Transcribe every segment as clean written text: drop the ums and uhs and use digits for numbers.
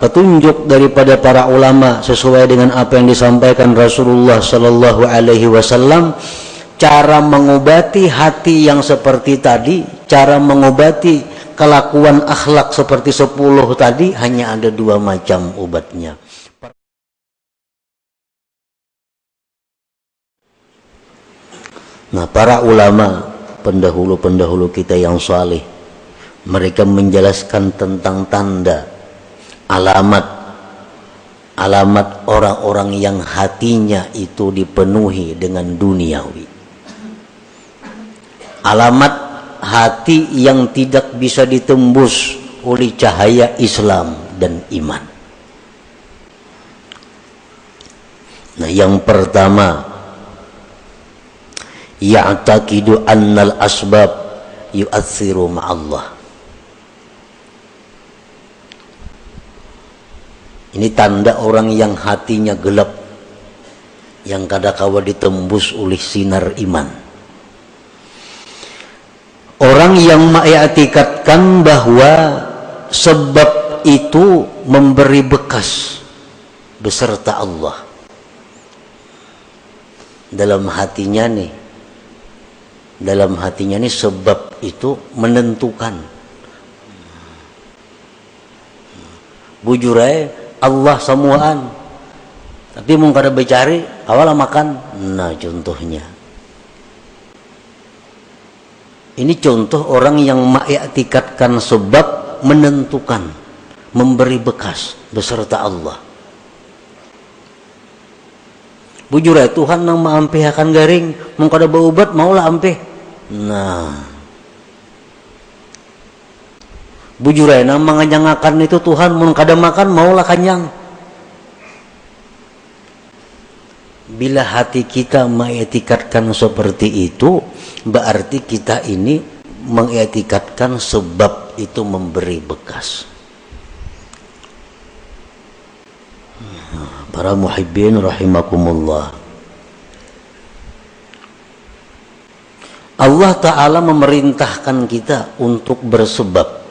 petunjuk daripada para ulama sesuai dengan apa yang disampaikan Rasulullah Sallallahu Alaihi Wasallam. Cara mengobati hati yang seperti tadi, cara mengobati kelakuan akhlak seperti 10 tadi, hanya ada 2 macam obatnya. Nah, para ulama pendahulu-pendahulu kita yang saleh, mereka menjelaskan tentang tanda, alamat orang-orang yang hatinya itu dipenuhi dengan duniawi. Alamat hati yang tidak bisa ditembus oleh cahaya Islam dan iman. Nah, yang pertama, ya'taqidu annal asbab yu'atsiru ma'allah. Ini tanda orang yang hatinya gelap, yang kadangkala ditembus oleh sinar iman. Orang yang mengiktikadkan bahwa sebab itu memberi bekas beserta Allah dalam hatinya nih, sebab itu menentukan. Bujur aja Allah semuaan, tapi mau kada becari awal makan. Nah, contohnya ini contoh orang yang mengiktikadkan sebab menentukan, memberi bekas beserta Allah. Bujur ya Tuhan nang maampih akan garing, mau kada baubat maulah ampih. Nah, bujur ya nang manganyangakan itu Tuhan, mau kada makan maulah kanyang. Bila hati kita mengiktikadkan seperti itu, berarti kita ini mengiktikadkan sebab itu memberi bekas. Para muhibbin rahimakumullah, Allah Ta'ala memerintahkan kita untuk bersebab.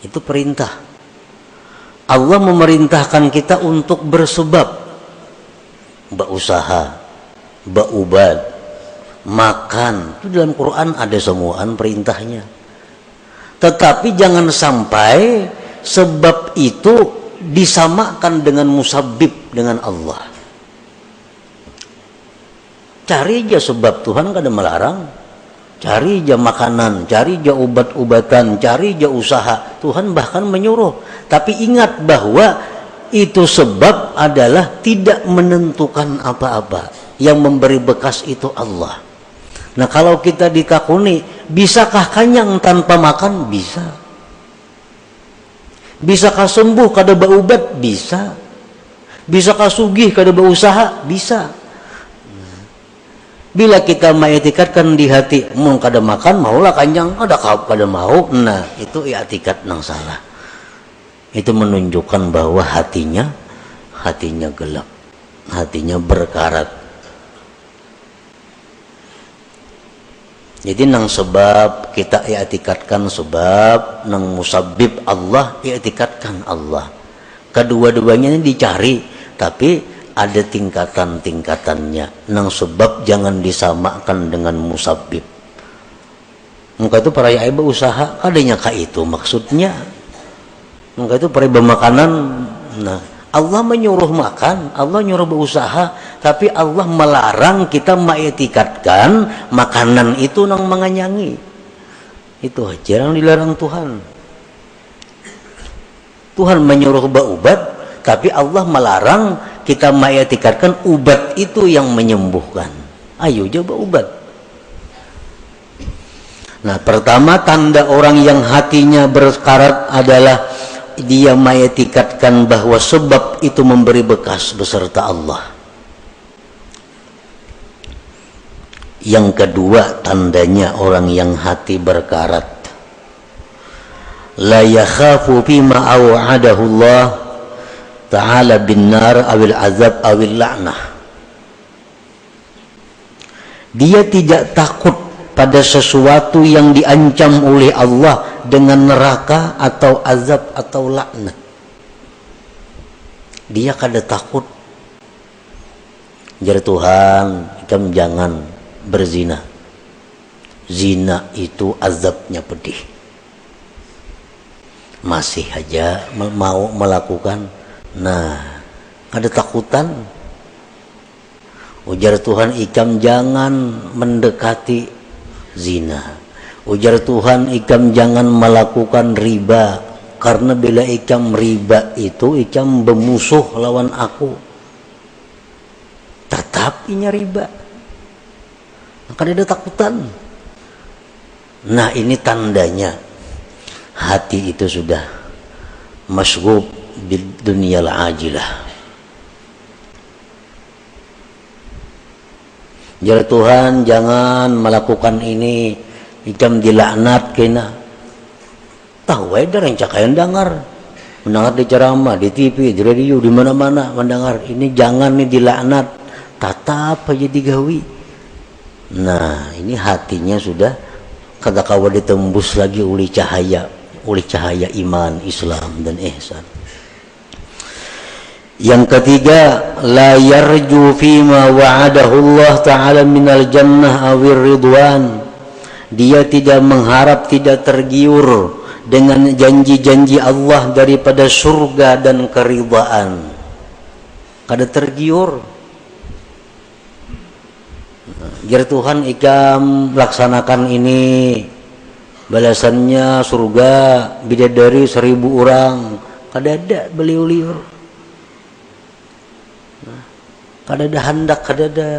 Itu perintah. Allah memerintahkan kita untuk bersebab, berusaha, berubad, makan. Itu dalam Quran ada semuaan perintahnya. Tetapi jangan sampai sebab itu disamakan dengan musabbib, dengan Allah. Cari aja sebab, Tuhan kada melarang. Cari aja makanan, cari aja obat-obatan, cari aja usaha, Tuhan bahkan menyuruh. Tapi ingat bahwa itu sebab adalah tidak menentukan apa-apa. Yang memberi bekas itu Allah. Nah, kalau kita ditakuni, bisakah kanyang tanpa makan? Bisa. Bisakah sembuh kada berobat? Bisa. Bisakah sugih kada berusaha? Bisa. Bila kita mengiktikadkan di hati, mau kada makan maulah kanyang, kada mau. Nah, itu i'tikad nang salah. Itu menunjukkan bahwa hatinya gelap, hatinya berkarat. Jadi nang sebab kita i'tikadkan sebab, nang musabbib Allah i'tikadkan Allah. Kedua-duanya ini dicari, tapi ada tingkatan-tingkatannya. Nang sebab jangan disamakan dengan musabbib. Muka itu para ibu usaha, adanya kah itu maksudnya. Muka itu para ibu makanan. Nah, Allah menyuruh makan, Allah nyuruh berusaha, tapi Allah melarang kita mengiktikadkan makanan itu nang menganyangi. Itu aja yang dilarang Tuhan. Tuhan menyuruh berobat, tapi Allah melarang kita mengiktikadkan ubat itu yang menyembuhkan. Ayo coba ubat. Nah, pertama tanda orang yang hatinya berkarat adalah dia mengiktikadkan bahwa sebab itu memberi bekas beserta Allah. Yang kedua tandanya orang yang hati berkarat, la yakhafu bima aw'adahu Allah ta'ala bin nar awil azab awil la'nah. Dia tidak takut pada sesuatu yang diancam oleh Allah dengan neraka atau azab atau laknat. dia kada takut. Jar Tuhan, ikam jangan berzina. Zina itu azabnya pedih. Masih aja mau melakukan. Nah, kada takutan. Ujar Tuhan, ikam jangan mendekati zina. Ujar Tuhan, ikam jangan melakukan riba. Karena bila ikam riba itu, ikam bermusuh lawan aku. Tetap inya riba. Maka ada takutan. Nah, ini tandanya hati itu sudah masyghub bid dunyal ajilah. Jar Tuhan, jangan melakukan ini, ikam dilaknat kena. Tahu ada yang cakayan dengar, mendengar di ceramah, di TV, di radio, di mana-mana mendengar ini jangan nih dilaknat, tatap aja digawi. Nah, ini hatinya sudah kada kawa ditembus lagi oleh cahaya iman, Islam dan ihsan. Yang ketiga, la yarju fima wa'adahu Allah Ta'ala minal jannah awir ridwan. Dia tidak mengharap, tidak tergiur dengan janji-janji Allah daripada surga dan keridhaan. Kada tergiur. Jar Tuhan, ikam laksanakan ini, balasannya surga bidadari 1000 orang. Kada ada beliau-liur. Kada ada hendak, kada ada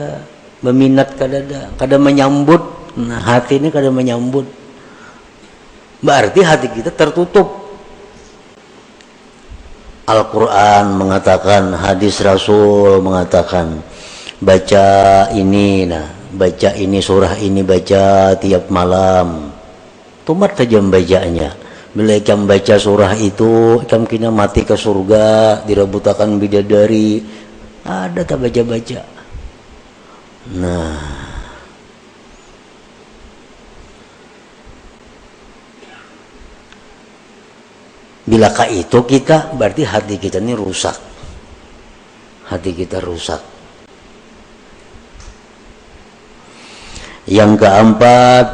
meminat, kada menyambut. Nah, hati ini kada menyambut. Berarti hati kita tertutup. Al-Quran mengatakan, hadis Rasul mengatakan, baca ini, baca ini, surah ini, baca tiap malam. Tumat saja bacanya. Bila ikam baca surah itu, ikam kena mati ke surga, dirabutakan bidadari. Ada tak baca-baca. Nah, bilakah itu kita, berarti hati kita ini rusak. Hati kita rusak. Yang keempat,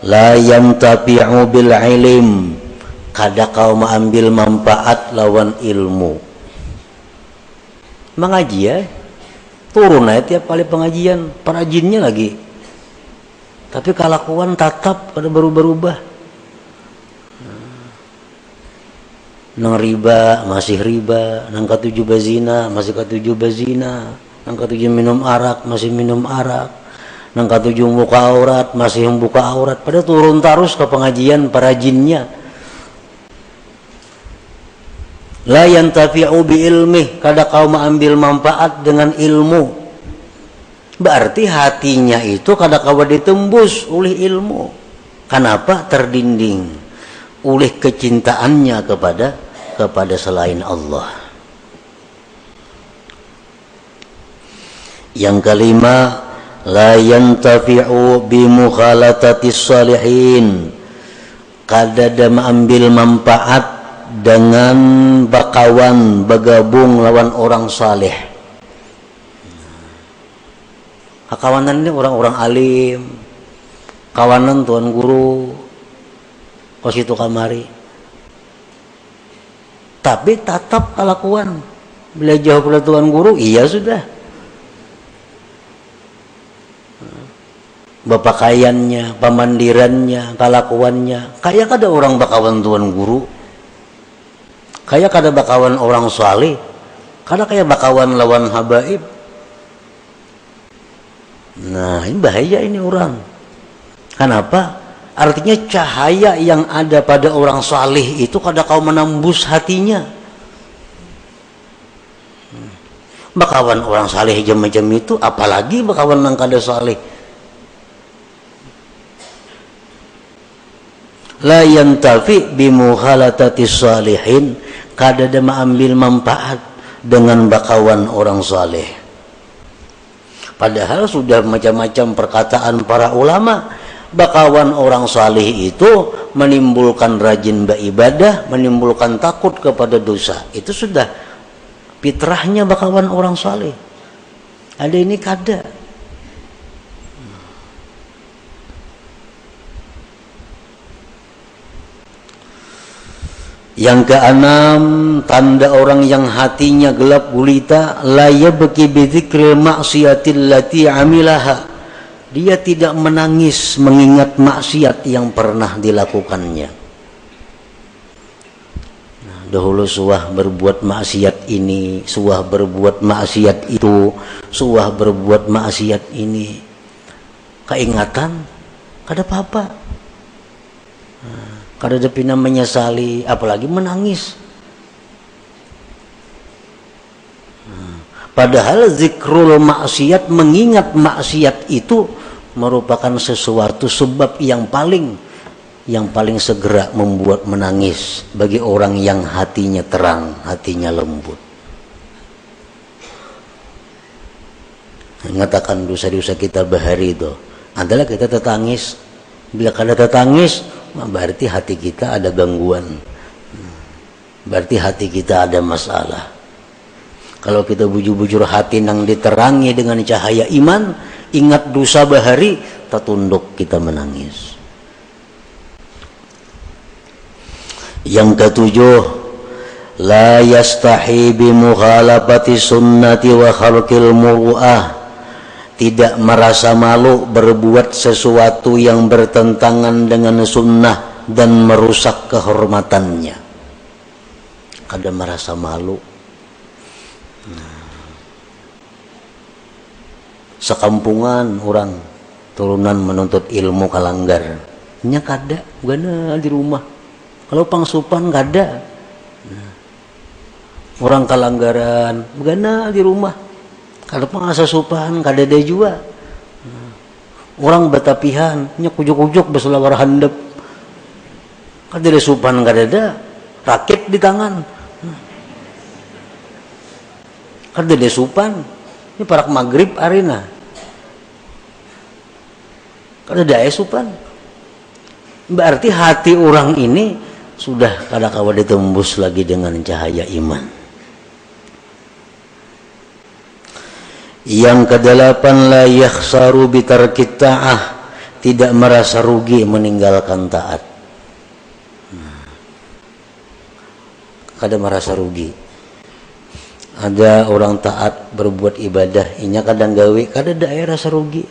la yantafi'u bil ilm. Kada kau mengambil manfaat lawan ilmu. Mengaji ya, turun aja tiap kali pengajian, perajinnya lagi. Tapi kelakuan tatap pada berubah-ubah. Nang riba masih riba, nang ketujuh bazina masih ketujuh bazina, nang ketujuh minum arak masih minum arak, nang ketujuh buka aurat masih membuka aurat. Pada turun terus ke pengajian perajinnya. La yantafi'u bi ilmih, kada kau mengambil manfaat dengan ilmu. Berarti hatinya itu kada kau ditembus oleh ilmu. Kenapa? Terdinding oleh kecintaannya kepada selain Allah. Yang kelima, la yantafi'u bi mukhalatatis salihin. Kada ada mengambil manfaat dengan bakawan, bergabung lawan orang saleh. Kawanan ini orang-orang alim, kawanan tuan guru, kos itu kamari. Tapi tatap kelakuan, bila jauh pada tuan guru, iya sudah. Bapakaiannya, pemandirannya, kelakuannya, kayak ada orang bakawan tuan guru. Kayak kada bakawan orang saleh, kada kayak bakawan lawan habaib. Nah, ini bahaya ini orang. Kenapa? Artinya cahaya yang ada pada orang saleh itu kada kau menembus hatinya. Bakawan orang saleh macam itu, apalagi bakawan nang kada saleh. La yantafi bi mukhalatatis salihin. Kada ada mengambil manfaat dengan bakawan orang saleh. Padahal sudah macam-macam perkataan para ulama, bakawan orang saleh itu menimbulkan rajin beribadah, menimbulkan takut kepada dosa. Itu sudah fitrahnya bakawan orang saleh. Ada ini kada. Yang keenam, tanda orang yang hatinya gelap gulita, la yabki bi dzikril ma'siyatil lati amilaha. Dia tidak menangis mengingat maksiat yang pernah dilakukannya. Nah, dahulu suah berbuat maksiat ini, suah berbuat maksiat itu, suah berbuat maksiat ini. Keingatan, kada apa-apa. Kada ada pina menyesali, apalagi menangis. Padahal zikrul maksiat, mengingat maksiat itu merupakan sesuatu sebab yang paling segera membuat menangis bagi orang yang hatinya terang, hatinya lembut. Mengatakan dosa-dosa kita bahari itu adalah kita tetangis. Bila kada tetangis, berarti hati kita ada gangguan, berarti hati kita ada masalah. Kalau kita bujur-bujur hati nang diterangi dengan cahaya iman, ingat dosa bahari, tertunduk kita menangis. Yang ketujuh, la yastahi bi mukhalafati sunnati wa khalqil muru'ah. Tidak merasa malu berbuat sesuatu yang bertentangan dengan sunnah dan merusak kehormatannya. Kada merasa malu. Sekampungan orang turunan menuntut ilmu kalanggar, nya kada, gana di rumah. Kalau pangsupan kada. Orang kalanggaran, gana di rumah. Kalau pangasa supan kada ada juga. Orang batapihan nya kujuk-kujuk besulawar handap. Kada ada supan kada ada. Rakit di tangan. Kada ada supan. Ini parak maghrib arena. Kada ada supan. Berarti hati orang ini sudah kada kawa ditembus lagi dengan cahaya iman. Yang kedelapan, la yakhsaru bitarkit ta'ah. Tidak merasa rugi meninggalkan taat. Kada merasa rugi. Ada orang taat berbuat ibadah, inya kadang gawe, kada ada rasa rugi.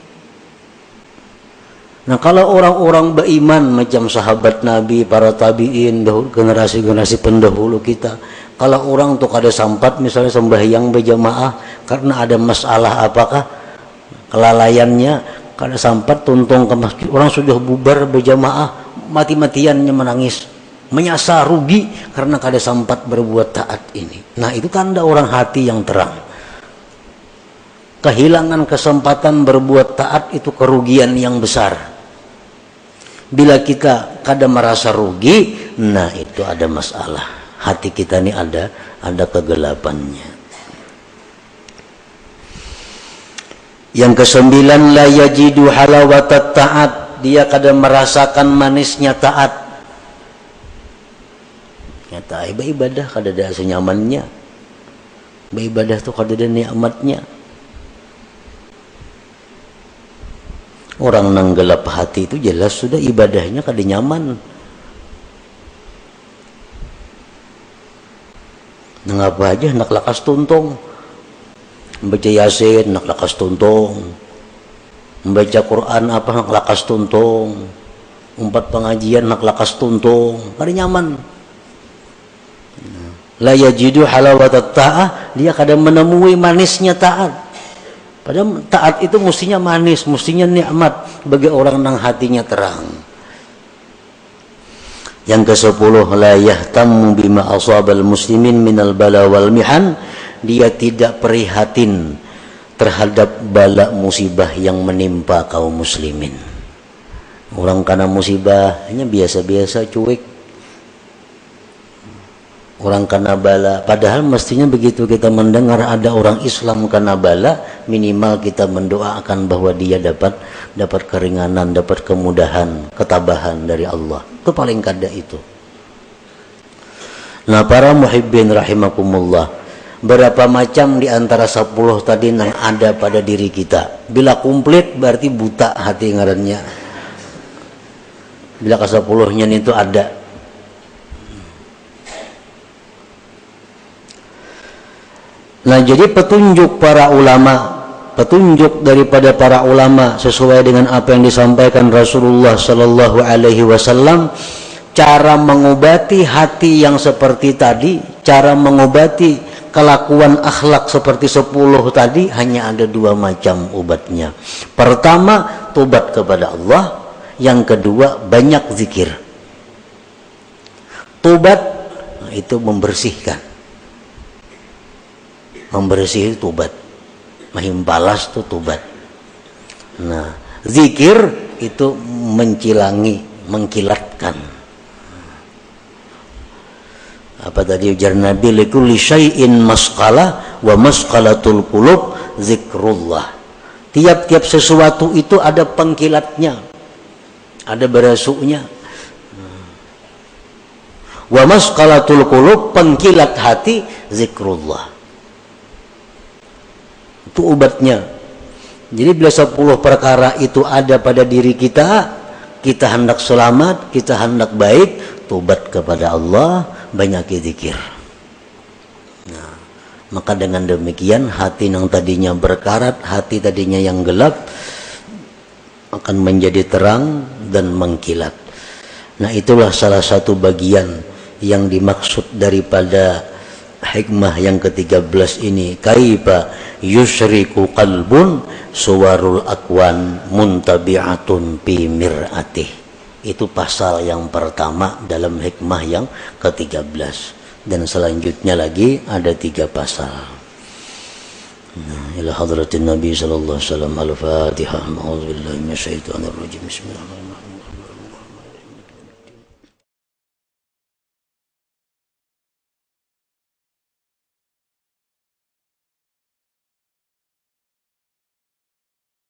Nah, kalau orang-orang beriman macam sahabat Nabi, para tabi'in, generasi-generasi pendahulu kita, kalau orang tuh kada sampat misalnya sembahyang berjamaah karena ada masalah apakah kelalaiannya, kada sampat tuntung ke masjid, orang sudah bubar berjamaah, mati-matiannya menangis, menyasar rugi karena kada sampat berbuat taat ini. Nah, itu tanda orang hati yang terang. Kehilangan kesempatan berbuat taat itu kerugian yang besar. Bila kita kada merasa rugi, nah itu ada masalah. Hati kita ini ada kegelapannya. Yang kesembilan, la yajidu halawatat taat. Dia kada merasakan manisnya taat. Nyata ibadah kada ada senyamannya. Ibadah tuh kada ada nikmatnya. Orang nang gelap hati itu jelas sudah ibadahnya kada nyaman. Nang apa aja nak lakas tuntung. Membaca Yasin nak lakas tuntung. Membaca Quran apa nak lakas tuntung. Umpat pengajian nak lakas tuntung. Kada nyaman. La yajidu halawatat ta'ah. Dia kada menemui manisnya taat. Padahal taat itu mestinya manis, mestinya nikmat bagi orang yang hatinya terang. Yang ke-10, la yahtammu bima asabal muslimin minal bala wal mihan. Dia tidak prihatin terhadap bala musibah yang menimpa kaum muslimin. Orang kena musibah hanya biasa-biasa, cuek. Orang kena bala, padahal mestinya begitu kita mendengar ada orang Islam kena bala, minimal kita mendoakan bahwa dia dapat keringanan, dapat kemudahan, ketabahan dari Allah. Itu paling kada itu. Nah, para muhibbin rahimakumullah, berapa macam di antara 10 tadi yang ada pada diri kita. Bila komplit berarti buta hati ngarannya. Bila ke 10-nya itu ada. Nah, jadi petunjuk para ulama, petunjuk daripada para ulama sesuai dengan apa yang disampaikan Rasulullah sallallahu alaihi wasallam, cara mengobati hati yang seperti tadi, cara mengobati kelakuan akhlak seperti 10 tadi, hanya ada 2 macam obatnya. Pertama, tobat kepada Allah. Yang kedua, banyak zikir. Tobat itu membersihkan. Membersih tobat. Mahimbalas itu tobat. Nah, zikir itu mencilangi, mengkilatkan. Apa tadi ujar Nabi, likulli syai'in masqalah wa masqalatul qulub zikrullah. Tiap-tiap sesuatu itu ada pengkilatnya, ada berasuknya. Wa masqalatul qulub, pengkilat hati, zikrullah. Itu obatnya. Jadi bila 10 perkara itu ada pada diri kita, kita hendak selamat, kita hendak baik, tobat kepada Allah, banyak zikir. Nah, maka dengan demikian hati yang tadinya berkarat, hati tadinya yang gelap akan menjadi terang dan mengkilat. Nah, itulah salah satu bagian yang dimaksud daripada hikmah yang ke-13 ini. Kaifa yusyriku qalbun suwarul akwan muntabi'atun fi mir'atih. Itu pasal yang pertama dalam hikmah yang ke-13, dan selanjutnya lagi ada 3 pasal. Ila hadratin Nabi sallallahu alaihi wasallam. Al-Fatihah. A'udzubillahi minasyaitonir rajim. Bismillahirrahmanirrahim.